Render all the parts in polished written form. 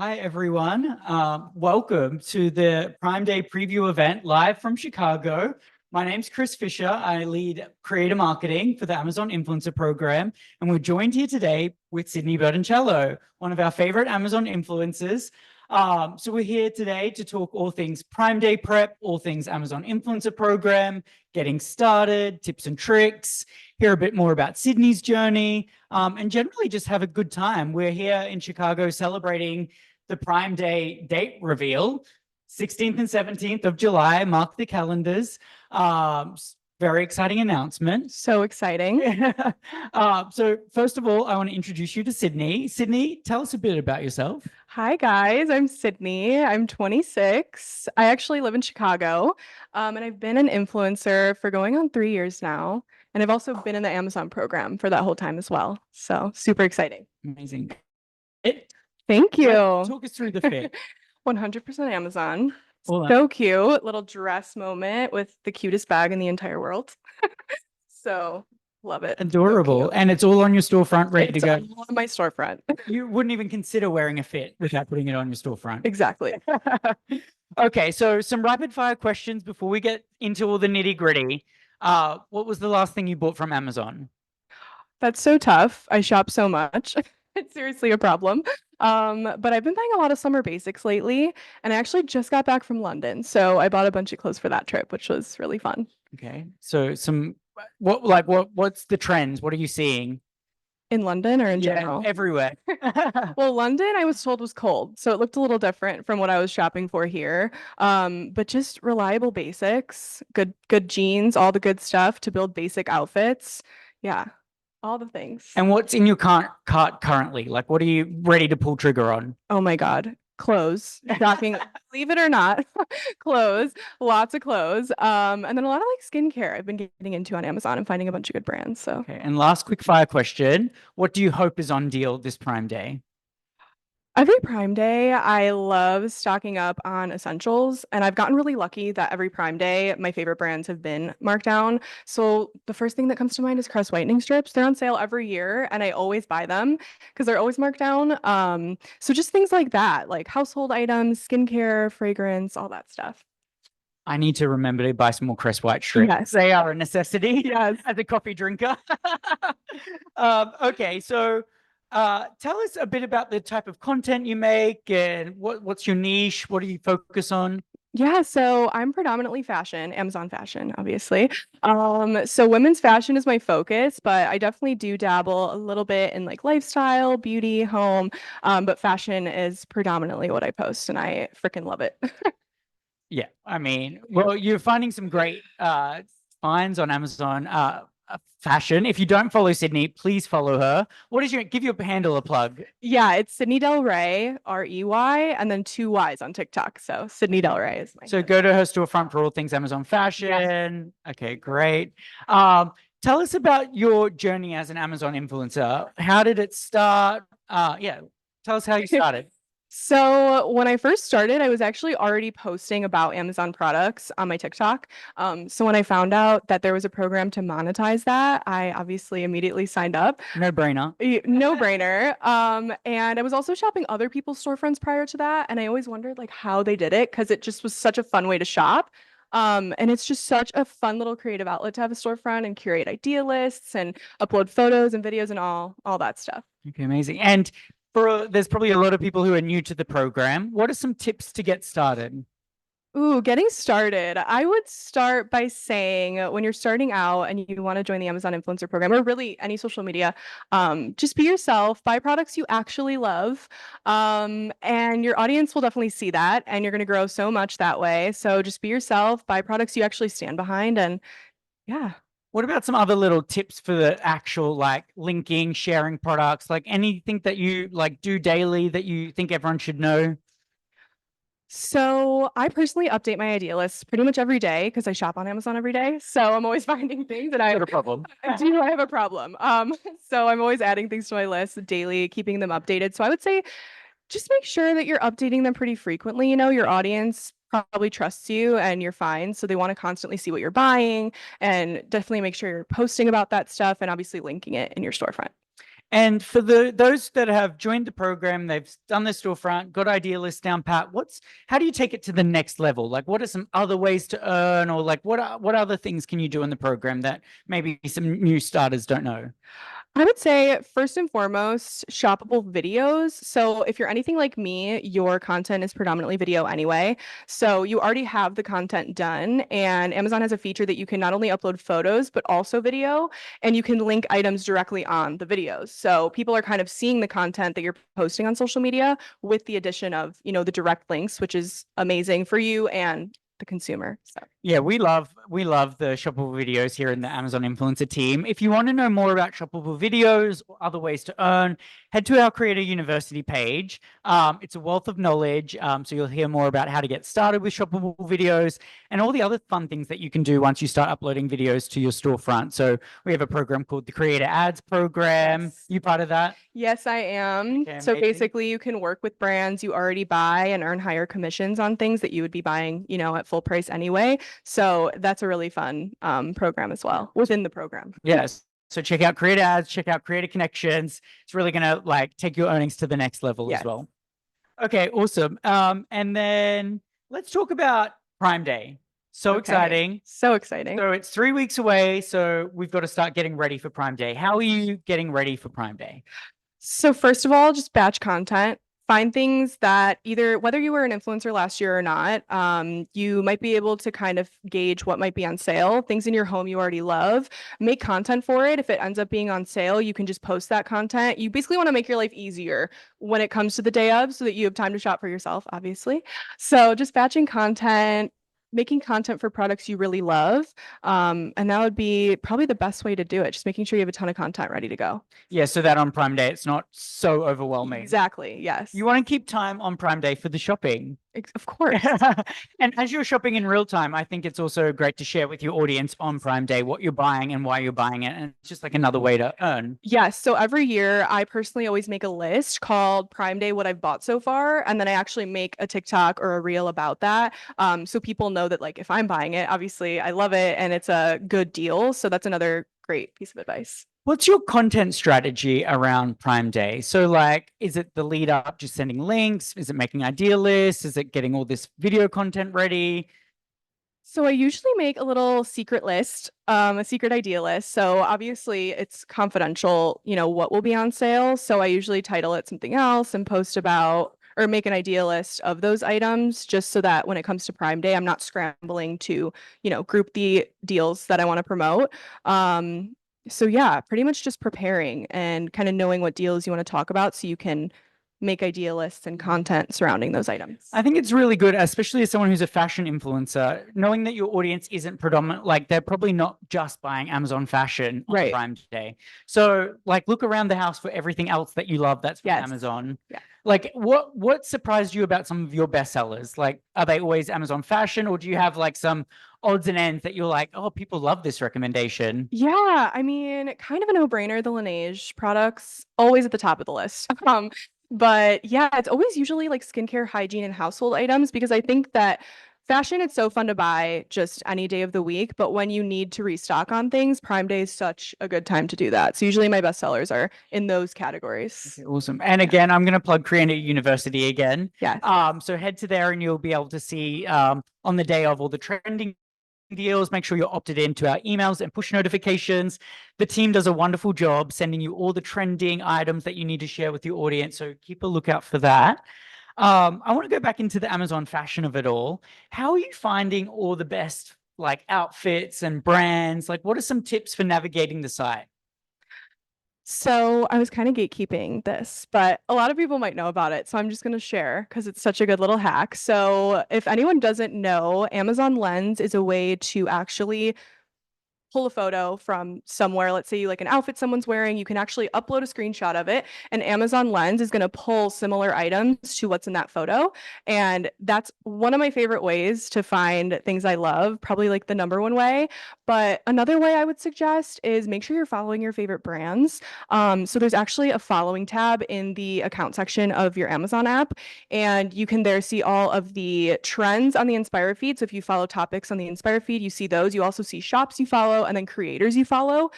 Hi, everyone. Welcome to the Prime Day preview event live from Chicago. My name's Chris Fisher. I lead creator marketing for the Amazon Influencer Program. And we're joined here today with Sydney Bertoncello, one of our favorite Amazon influencers. So we're here today to talk all things Prime Day prep, all things Amazon Influencer Program, getting started, tips and tricks, hear a bit more about Sydney's journey, and generally just have a good time. We're here in Chicago celebrating the Prime Day date reveal, 16th and 17th of July. Mark the calendars. Very exciting announcement. So exciting. So first of all, I want to introduce you to Sydney. Sydney, tell us a bit about yourself. Hi, guys. I'm Sydney. I'm 26. I actually live in Chicago, and I've been an influencer for going on 3 years now. And I've also been in the Amazon program for that whole time as well. So super exciting. Amazing. Thank you. Talk us through the fit. 100% Amazon. All So cute. Little dress moment with the cutest bag in the entire world. So love it. So Adorable. cute. And it's all on your storefront, ready to It's go. all on my storefront. You wouldn't even consider wearing a fit without putting it on your storefront. Exactly. Okay, so some rapid fire questions before we get into all the nitty gritty. What was the last thing you bought from Amazon? That's so tough. I shop so much. It's seriously a problem. But I've been buying a lot of summer basics lately, and I actually just got back from London, so I bought a bunch of clothes for that trip, which was really fun. Okay, so what's the trends? What are you seeing? In London or in general? Everywhere. Well, London, I was told was cold, so it looked a little different from what I was shopping for here. But just reliable basics, good jeans, all the good stuff to build basic outfits. Yeah, all the things. And what's in your cart currently? Like, what are you ready to pull trigger on? Oh my God. Clothes. Shocking. Believe it or not. Clothes. Lots of clothes. And then a lot of like skincare I've been getting into on Amazon and finding a bunch of good brands. So Okay, and last quick fire question. What do you hope is on deal this Prime Day? every Prime Day, I love stocking up on essentials. And I've gotten really lucky that every Prime Day, my favorite brands have been marked down. So the first thing that comes to mind is Crest whitening strips. They're on sale every year, and I always buy them because they're always marked down. So just things like that, like household items, skincare, fragrance, all that stuff. I need to remember to buy some more Crest White strips. Yes. They are a necessity. Yes. As a coffee drinker. Okay, so tell us a bit about the type of content you make and what's your niche? What do you focus on? Yeah, so I'm predominantly fashion, Amazon fashion, obviously. So women's fashion is my focus, but I definitely do dabble a little bit in like lifestyle, beauty, home. But fashion is predominantly what I post, and I freaking love it. Yeah, I mean, well, you're finding some great finds on Amazon fashion. If you don't follow Sydney, please follow her. What is give your handle a plug? Yeah, it's Sydney Del Rey, Rey, and then two Y's on TikTok. So Sydney Del Rey is my. So go to her storefront for all things Amazon fashion. Yes. Okay, great. Tell us about your journey as an Amazon influencer. How did it start? Yeah, tell us how you started. So when I first started, I was actually already posting about Amazon products on my TikTok. So when I found out that there was a program to monetize that, I obviously immediately signed up. No brainer. No brainer. And I was also shopping other people's storefronts prior to that, and I always wondered like how they did it because it just was such a fun way to shop. And it's just such a fun little creative outlet to have a storefront and curate idea lists and upload photos and videos and all that stuff. Okay, amazing. And there's probably a lot of people who are new to the program. What are some tips to get started? Ooh, getting started. I would start by saying when you're starting out and you want to join the Amazon Influencer Program or really any social media, just be yourself, buy products you actually love. And your audience will definitely see that, and you're going to grow so much that way. So just be yourself, buy products you actually stand behind, and yeah. What about some other little tips for the actual like linking, sharing products, like anything that you like do daily that you think everyone should know? So I personally update my idea lists pretty much every day because I shop on Amazon every day. So I'm always finding things that I Not a problem. do. I have a problem. So I'm always adding things to my list daily, keeping them updated. So I would say just make sure that you're updating them pretty frequently. You know, your audience probably trusts you and you're fine. So they want to constantly see what you're buying, and definitely make sure you're posting about that stuff and obviously linking it in your storefront. And for those that have joined the program, they've done their storefront, got idea list down pat. How do you take it to the next level? Like, what are some other ways to earn, or like what other things can you do in the program that maybe some new starters don't know? I would say first and foremost, shoppable videos. So if you're anything like me, your content is predominantly video anyway. So you already have the content done, and Amazon has a feature that you can not only upload photos, but also video, and you can link items directly on the videos. So people are kind of seeing the content that you're posting on social media with the addition of, the direct links, which is amazing for you and the consumer. So Yeah, we love the shoppable videos here in the Amazon Influencer team. If you want to know more about shoppable videos or other ways to earn, head to our Creator University page. It's a wealth of knowledge. So you'll hear more about how to get started with shoppable videos and all the other fun things that you can do once you start uploading videos to your storefront. So we have a program called the Creator Ads Program. Yes. You part of that? Yes, I am. Okay, So amazing. basically, you can work with brands you already buy and earn higher commissions on things that you would be buying, at full price anyway. So that's a really fun program as well within the program. Yes. So check out Creator Ads, check out Creator Connections. It's really gonna like take your earnings to the next level as Yes. well. Okay, awesome. And then let's talk about Prime Day. So Okay. exciting. So exciting. So it's 3 weeks away. So we've got to start getting ready for Prime Day. How are you getting ready for Prime Day? So first of all, just batch content. Find things that either whether you were an influencer last year or not, you might be able to kind of gauge what might be on sale. Things in your home you already love. Make content for it. If it ends up being on sale, you can just post that content. You basically want to make your life easier when it comes to the day of so that you have time to shop for yourself, obviously. So just batching content, making content for products you really love. And that would be probably the best way to do it. Just making sure you have a ton of content ready to go. Yeah, so that on Prime Day, it's not so overwhelming. Exactly. Yes. You want to keep time on Prime Day for the shopping. Of course. And as you're shopping in real time, I think it's also great to share with your audience on Prime Day what you're buying and why you're buying it. And it's just like another way to earn. Yes. So every year, I personally always make a list called Prime Day, what I've bought so far. And then I actually make a TikTok or a reel about that. So people know that, like, if I'm buying it, obviously I love it and it's a good deal. So that's another great piece of advice. What's your content strategy around Prime Day? So like, is it the lead up, just sending links? Is it making idea lists? Is it getting all this video content ready? So I usually make a little secret list, a secret idea list. So obviously it's confidential, what will be on sale. So I usually title it something else and post about or make an idea list of those items just so that when it comes to Prime Day, I'm not scrambling to, group the deals that I want to promote. So yeah, pretty much just preparing and kind of knowing what deals you want to talk about so you can make idea lists and content surrounding those items. I think it's really good, especially as someone who's a fashion influencer, knowing that your audience isn't predominant, like they're probably not just buying Amazon fashion on Right. Prime Day. So like look around the house for everything else that you love that's from Yes. Amazon. Yeah. Like what surprised you about some of your bestsellers? Like, are they always Amazon fashion, or do you have like some odds and ends that you're like, oh, people love this recommendation? Yeah, I mean, kind of a no-brainer, the Laneige products, always at the top of the list. But yeah, it's always usually like skincare, hygiene, and household items because I think that fashion, it's so fun to buy just any day of the week. But when you need to restock on things, Prime Day is such a good time to do that. So usually my bestsellers are in those categories. Okay, awesome. And again, I'm going to plug Creator University again. Yes. So head to there and you'll be able to see on the day of all the trending deals. Make sure you're opted into our emails and push notifications. The team does a wonderful job sending you all the trending items that you need to share with your audience. So keep a lookout for that. I want to go back into the Amazon fashion of it all. How are you finding all the best like outfits and brands? Like, what are some tips for navigating the site? So I was kind of gatekeeping this, but a lot of people might know about it. So I'm just going to share because it's such a good little hack. So if anyone doesn't know, Amazon Lens is a way to actually pull a photo from somewhere. Let's say you like an outfit someone's wearing, you can actually upload a screenshot of it, and Amazon Lens is going to pull similar items to what's in that photo. And that's one of my favorite ways to find things I love, probably like the number one way. But another way I would suggest is make sure you're following your favorite brands. So there's actually a following tab in the account section of your Amazon app, and you can there see all of the trends on the Inspire feed. So if you follow topics on the Inspire feed, you see those. You also see shops you follow. follow and then creators you follow.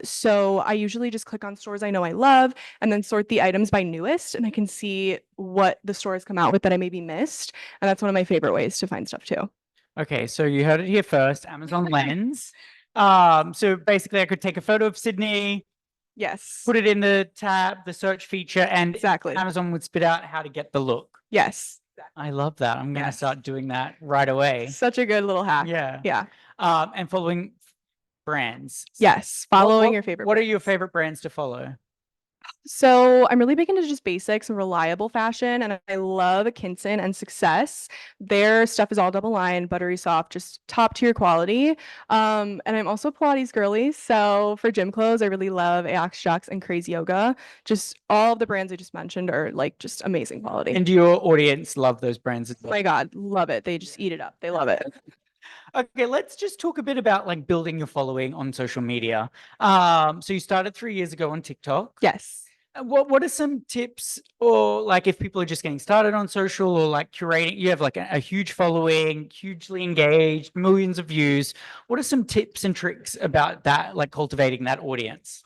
So I usually just click on stores I know I love and then sort the items by newest, and I can see what the stores come out with that I maybe missed. And that's one of my favorite ways to find stuff too. Okay, so you heard it here first, Amazon Lens. So basically I could take a photo of Sydney, Yes, put it in the tab, the search feature, and exactly. Amazon would spit out how to get the look. Yes. I love that. I'm gonna Yes. start doing that right away. Such a good little hack. Yeah. Yeah. And following brands. Yes. Following your favorite What are your brands. favorite brands to follow? So I'm really big into just basics and reliable fashion, and I love Kinson and Success. Their stuff is all double line, buttery soft, just top tier quality. And I'm also Pilates girly, so for gym clothes, I really love Aox Jocks and Crazy Yoga. Just all of the brands I just mentioned are like just amazing quality. And do your audience love those brands as Oh well? my God, love it. They just eat it up. They love it. Okay, let's just talk a bit about like building your following on social media. So you started 3 years ago on TikTok. Yes. What are some tips, or like if people are just getting started on social, or like curating, you have like a huge following, hugely engaged, millions of views. What are some tips and tricks about that, like cultivating that audience?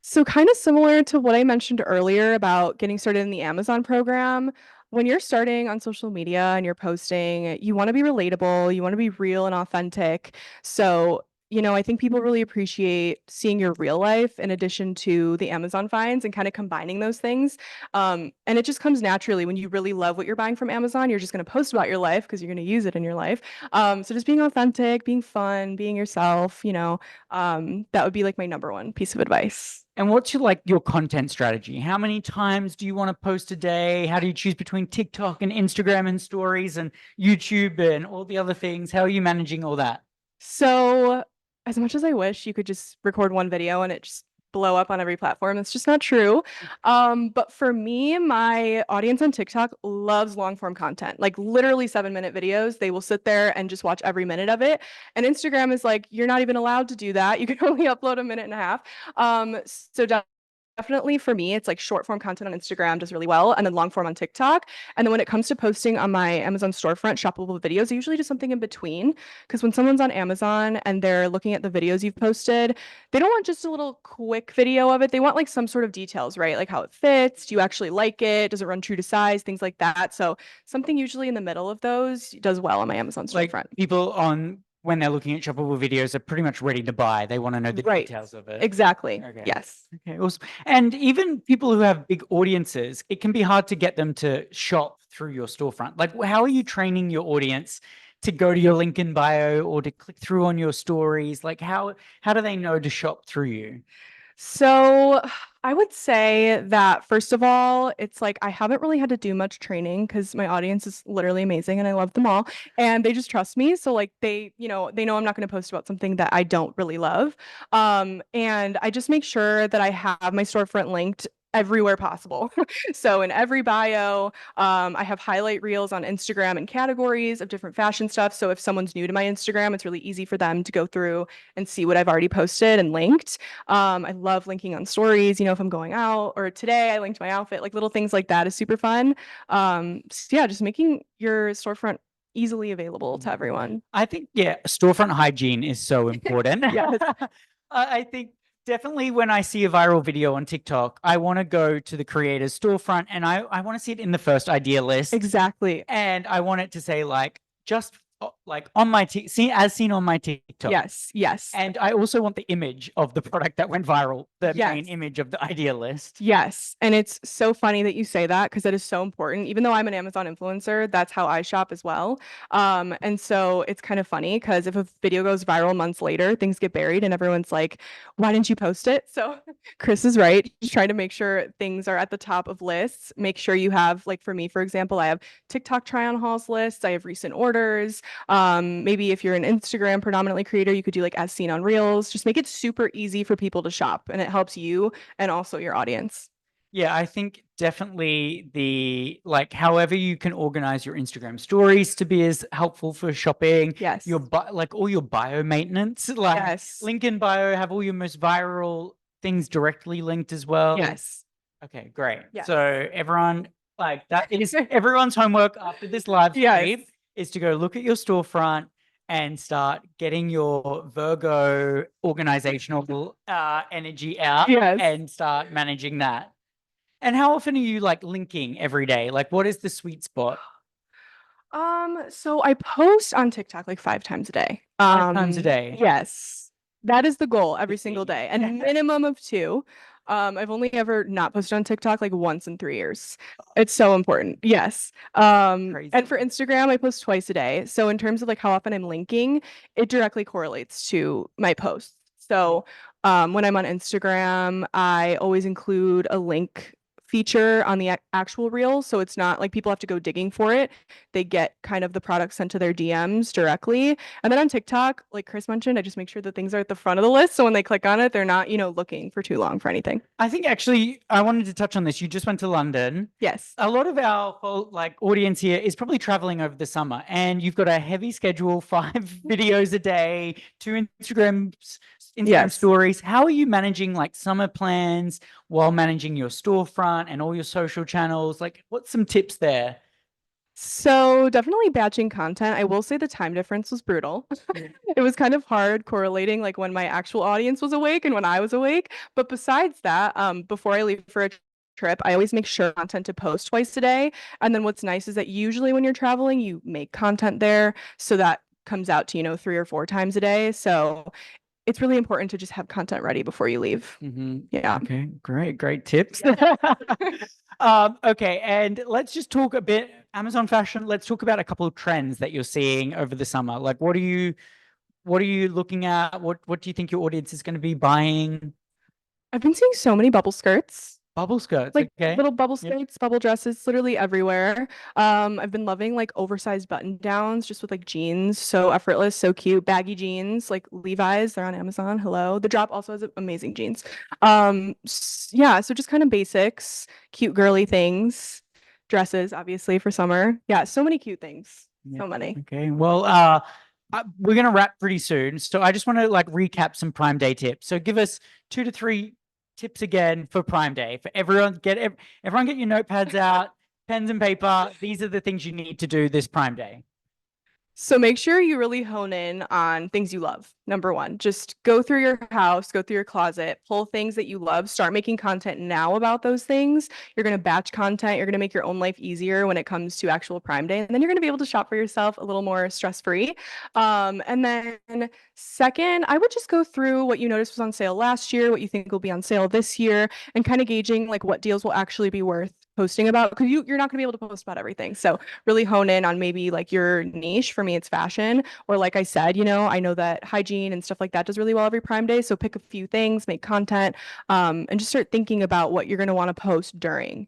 So kind of similar to what I mentioned earlier about getting started in the Amazon program. When you're starting on social media and you're posting, you want to be relatable, you want to be real and authentic. So, I think people really appreciate seeing your real life in addition to the Amazon finds and kind of combining those things. And it just comes naturally when you really love what you're buying from Amazon. You're just going to post about your life because you're going to use it in your life. So just being authentic, being fun, being yourself, that would be like my number one piece of advice. And what's your content strategy? How many times do you want to post a day? How do you choose between TikTok and Instagram and stories and YouTube and all the other things? How are you managing all that? So, as much as I wish you could just record one video and it just blow up on every platform, it's just not true. But for me, my audience on TikTok loves long form content, like literally 7-minute videos. They will sit there and just watch every minute of it. And Instagram is like, you're not even allowed to do that. You can only upload a minute and a half. So definitely for me, it's like short form content on Instagram does really well, and then long form on TikTok. And then when it comes to posting on my Amazon storefront shoppable videos, I usually do something in between. Because when someone's on Amazon and they're looking at the videos you've posted, they don't want just a little quick video of it. They want like some sort of details, right? Like how it fits. Do you actually like it? Does it run true to size? Things like that. So something usually in the middle of those does well on my Amazon Like storefront. people when they're looking at shoppable videos are pretty much ready to buy. They want to know the Right. details of it. Exactly. Okay. Yes. Okay, awesome. And even people who have big audiences, it can be hard to get them to shop through your storefront. Like, how are you training your audience to go to your link in bio or to click through on your stories? Like, how do they know to shop through you? So I would say that first of all, it's like I haven't really had to do much training because my audience is literally amazing and I love them all and they just trust me. So like they know I'm not going to post about something that I don't really love. And I just make sure that I have my storefront linked everywhere possible. So in every bio, I have highlight reels on Instagram and categories of different fashion stuff. So if someone's new to my Instagram, it's really easy for them to go through and see what I've already posted and linked. I love linking on stories, if I'm going out, or today I linked my outfit, like little things like that is super fun. So yeah, just making your storefront easily available to everyone. I think, yeah, storefront hygiene is so important. Yes. I think definitely when I see a viral video on TikTok, I want to go to the creator's storefront and I want to see it in the first idea list. Exactly. And I want it to say just like on my seen on my TikTok. Yes. Yes. And I also want the image of the product that went viral, the main Yes. image of the idea list. Yes. And it's so funny that you say that because that is so important. Even though I'm an Amazon influencer, that's how I shop as well. And so it's kind of funny because if a video goes viral months later, things get buried and everyone's like, why didn't you post it? So Chris is right. Just trying to make sure things are at the top of lists. Make sure you have, like for me, for example, I have TikTok try on hauls lists. I have recent orders. Maybe if you're an Instagram predominantly creator, you could do like as seen on Reels. Just make it super easy for people to shop and it helps you and also your audience. Yeah, I think definitely however you can organize your Instagram stories to be as helpful for shopping. Yes. All your bio maintenance, like yes. link in bio, have all your most viral things directly linked as well. Yes. Okay, great. Yes. So everyone, that is everyone's homework after this live stream is to go look at your storefront and start getting your Virgo organizational energy out Yes. and start managing that. And how often are you like linking every day? Like, what is the sweet spot? So I post on TikTok like 5 times a day. 5 times a day. Yes, that is the goal every Good single thing. day, and minimum of two. I've only ever not posted on TikTok like once in 3 years. It's so important. Yes. Crazy. And for Instagram, I post twice a day. So in terms of like how often I'm linking, it directly correlates to my posts. So when I'm on Instagram, I always include a link feature on the actual reel. So it's not like people have to go digging for it. They get kind of the product sent to their DMs directly. And then on TikTok, like Chris mentioned, I just make sure that things are at the front of the list. So when they click on it, they're not, looking for too long for anything. I think actually I wanted to touch on this. You just went to London. Yes. A lot of our whole like audience here is probably traveling over the summer, and you've got a heavy schedule, 5 videos a day, 2 Instagram Yes. stories. How are you managing like summer plans while managing your storefront and all your social channels? Like, what's some tips there? So definitely batching content. I will say the time difference was brutal. It was kind of hard correlating like when my actual audience was awake and when I was awake. But besides that, before I leave for a trip, I always make sure content to post twice a day. And then what's nice is that usually when you're traveling, you make content there. So that comes out to, 3 or 4 times a day. So it's really important to just have content ready before you leave. Yeah. Okay, great tips. Okay, and let's just talk a bit Amazon fashion. Let's talk about a couple of trends that you're seeing over the summer. Like, what are you looking at? What do you think your audience is going to be buying? I've been seeing so many bubble skirts. Bubble skirts, Like okay. little bubble Yep. skirts, bubble dresses, literally everywhere. I've been loving like oversized button downs just with like jeans, so effortless, so cute. Baggy jeans, like Levi's, they're on Amazon. Hello. The Drop also has amazing jeans. Yeah, so just kind of basics, cute girly things, dresses, obviously for summer. Yeah, so many cute things. Yeah. So many. Okay. Well, we're gonna wrap pretty soon, so I just want to like recap some Prime Day tips. So give us 2 to 3 tips again for Prime Day for everyone. Everyone get your notepads out, pens and paper. These are the things you need to do this Prime Day. So make sure you really hone in on things you love. Number one, just go through your house, go through your closet, pull things that you love, start making content now about those things. You're going to batch content. You're going to make your own life easier when it comes to actual Prime Day. And then you're going to be able to shop for yourself a little more stress-free. And then second, I would just go through what you noticed was on sale last year, what you think will be on sale this year, and kind of gauging like what deals will actually be worth posting about, because you're not going to be able to post about everything. So really hone in on maybe like your niche. For me, it's fashion. Or like I said, I know that hygiene and stuff like that does really well every Prime Day. So pick a few things, make content, and just start thinking about what you're going to want to post during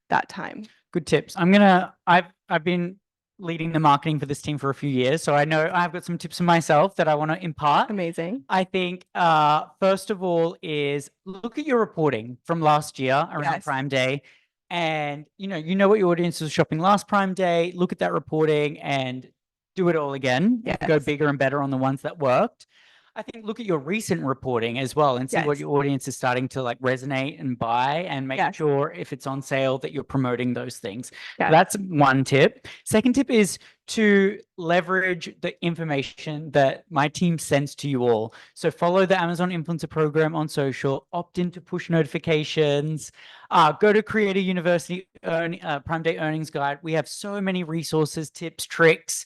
that time. Good tips. I've been leading the marketing for this team for a few years, so I know I've got some tips for myself that I want to impart. Amazing. I think first of all is look at your reporting from last year around Yes. Prime Day, and you know what your audience was shopping last Prime Day. Look at that reporting and do it all again. Go Yes. bigger and better on the ones that worked. I think look at your recent reporting as well and see what Yes. your audience is starting to like resonate and buy, and make Yes. sure if it's on sale that you're promoting those things. Yes. That's one tip. Second tip is to leverage the information that my team sends to you all. So follow the Amazon Influencer Program on social, opt into push notifications, go to Creator University Prime Day Earnings Guide. We have so many resources, tips, tricks,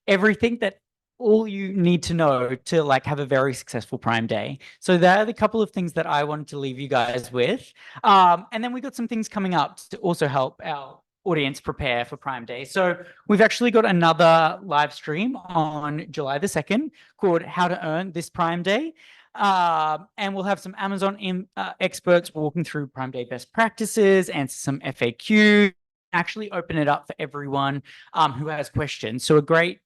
everything that all you need to know to like have a very successful Prime Day. So that are the couple of things that I wanted to leave you guys with. And then we got some things coming up to also help our audience prepare for Prime Day. So we've actually got another live stream on July the 2nd called How to Earn This Prime Day. And we'll have some Amazon experts walking through Prime Day best practices, answer some FAQ, actually open it up for everyone who has questions. So a great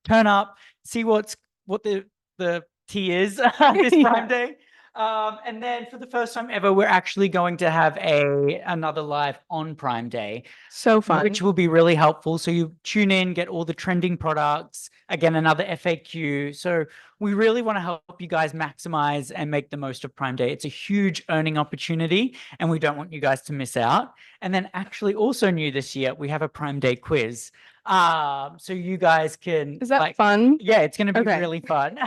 turn up, see what the tea is this Prime Day. And then for the first time ever, we're actually going to have another live on Prime Day. So fun. Which will be really helpful. So you tune in, get all the trending products, again, another FAQ. So we really want to help you guys maximize and make the most of Prime Day. It's a huge earning opportunity and we don't want you guys to miss out. And then actually also new this year, we have a Prime Day quiz. So you guys can Is that fun? Yeah, it's going to be Okay. really fun.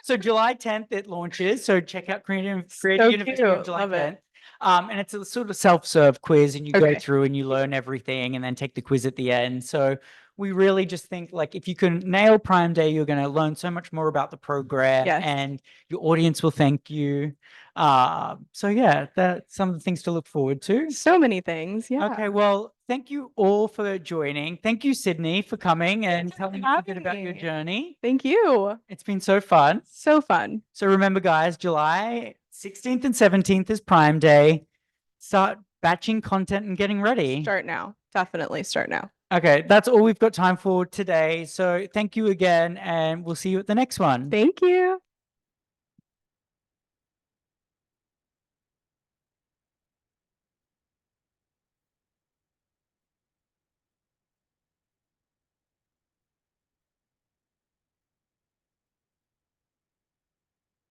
So July 10th it launches. So check out Creative So University on cute. July Love 10th. it. And it's a sort of self-serve quiz and you go Okay. through and you learn everything and then take the quiz at the end. So we really just think like if you can nail Prime Day, you're going to learn so much more about the program Yes. and your audience will thank you. So yeah, that's some of the things to look forward to. So many things. Yeah. Okay, well, thank you all for joining. Thank you, Sydney, for coming and for telling us a bit having about your me. journey. Thank you. It's been so fun. So fun. So remember, guys, July 16th and 17th is Prime Day. Start batching content and getting ready. Start now. Definitely start now. Okay, that's all we've got time for today. So thank you again, and we'll see you at the next one. Thank you.